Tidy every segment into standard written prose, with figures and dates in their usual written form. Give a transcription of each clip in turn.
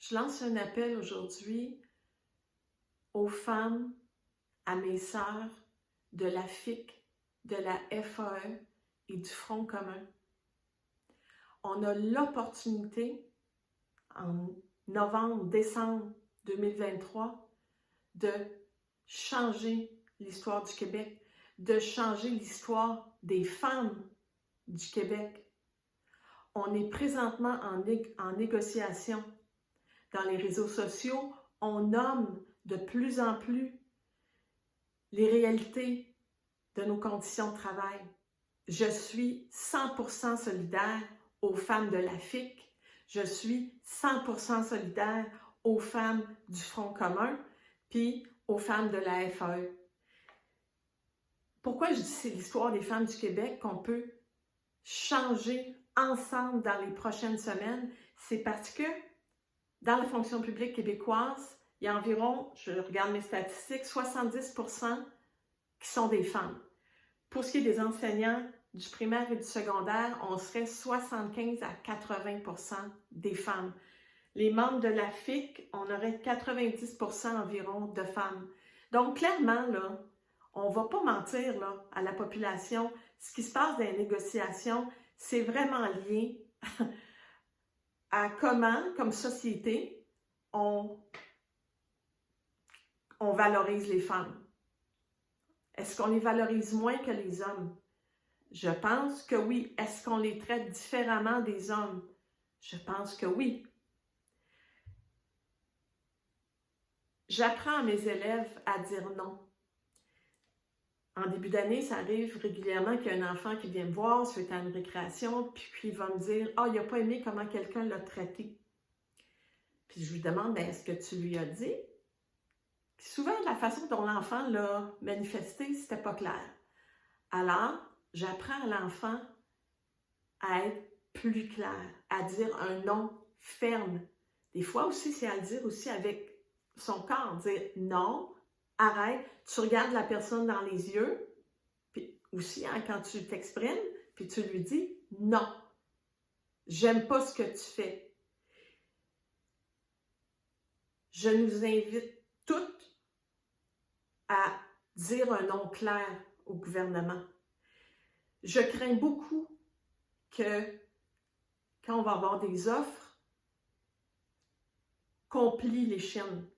Je lance un appel aujourd'hui aux femmes, à mes sœurs de la FIC, de la FAE et du Front commun. On a l'opportunité, en novembre, décembre 2023, de changer l'histoire du Québec, de changer l'histoire des femmes du Québec. On est présentement en négociation. Dans les réseaux sociaux, on nomme de plus en plus les réalités de nos conditions de travail. Je suis 100% solidaire aux femmes de la FIC. Je suis 100% solidaire aux femmes du Front commun, puis aux femmes de la FAE. Pourquoi je dis que c'est l'histoire des femmes du Québec qu'on peut changer ensemble dans les prochaines semaines? C'est parce que dans la fonction publique québécoise, il y a environ, je regarde mes statistiques, 70% qui sont des femmes. Pour ce qui est des enseignants du primaire et du secondaire, on serait 75 à 80% des femmes. Les membres de la FIC, on aurait 90% environ de femmes. Donc, clairement, là, on ne va pas mentir là, à la population. Ce qui se passe dans les négociations, c'est vraiment lié à comment, comme société, on valorise les femmes. Est-ce qu'on les valorise moins que les hommes? Je pense que oui. Est-ce qu'on les traite différemment des hommes? Je pense que oui. J'apprends à mes élèves à dire non. En début d'année, ça arrive régulièrement qu'il y a un enfant qui vient me voir suite à une récréation, puis il va me dire « Ah, il n'a pas aimé comment quelqu'un l'a traité. » Puis je lui demande « Ben, est-ce que tu lui as dit? » Puis souvent, la façon dont l'enfant l'a manifesté, c'était pas clair. Alors, j'apprends à l'enfant à être plus clair, à dire un non ferme. Des fois aussi, c'est à le dire aussi avec son corps, dire non, arrête, tu regardes la personne dans les yeux, puis aussi hein, quand tu t'exprimes, puis tu lui dis non, j'aime pas ce que tu fais. Je nous invite toutes à dire un non clair au gouvernement. Je crains beaucoup que quand on va avoir des offres, qu'on plie les chaînes.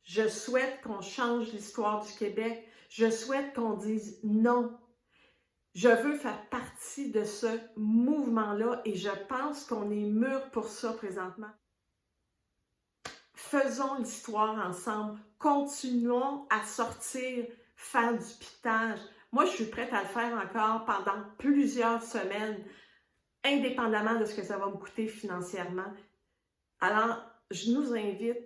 Je souhaite qu'on change l'histoire du Québec. Je souhaite qu'on dise non. Je veux faire partie de ce mouvement-là et je pense qu'on est mûr pour ça présentement. Faisons l'histoire ensemble. Continuons à sortir, faire du pitage. Moi, je suis prête à le faire encore pendant plusieurs semaines, indépendamment de ce que ça va me coûter financièrement. Alors, je nous invite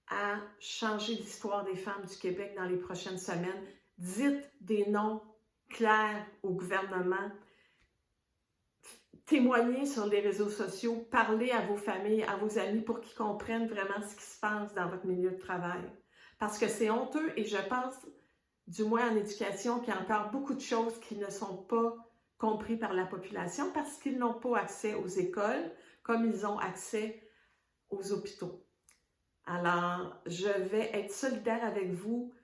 à changer l'histoire des femmes du Québec dans les prochaines semaines. Dites des noms clairs au gouvernement. Témoignez sur les réseaux sociaux. Parlez à vos familles, à vos amis pour qu'ils comprennent vraiment ce qui se passe dans votre milieu de travail. Parce que c'est honteux et je pense, du moins en éducation, qu'il y a encore beaucoup de choses qui ne sont pas comprises par la population parce qu'ils n'ont pas accès aux écoles comme ils ont accès aux hôpitaux. Alors, je vais être solidaire avec vous,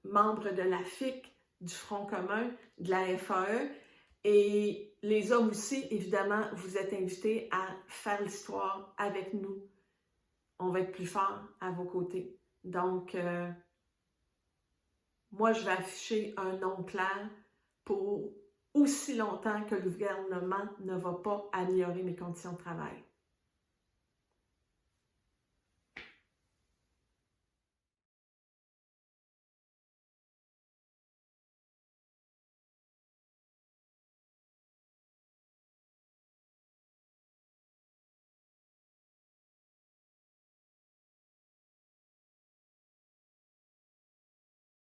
membres de la FIC, du Front commun, de la FAE, et les hommes aussi, évidemment, vous êtes invités à faire l'histoire avec nous. On va être plus forts à vos côtés. Donc, moi, je vais afficher un non clair pour aussi longtemps que le gouvernement ne va pas améliorer mes conditions de travail.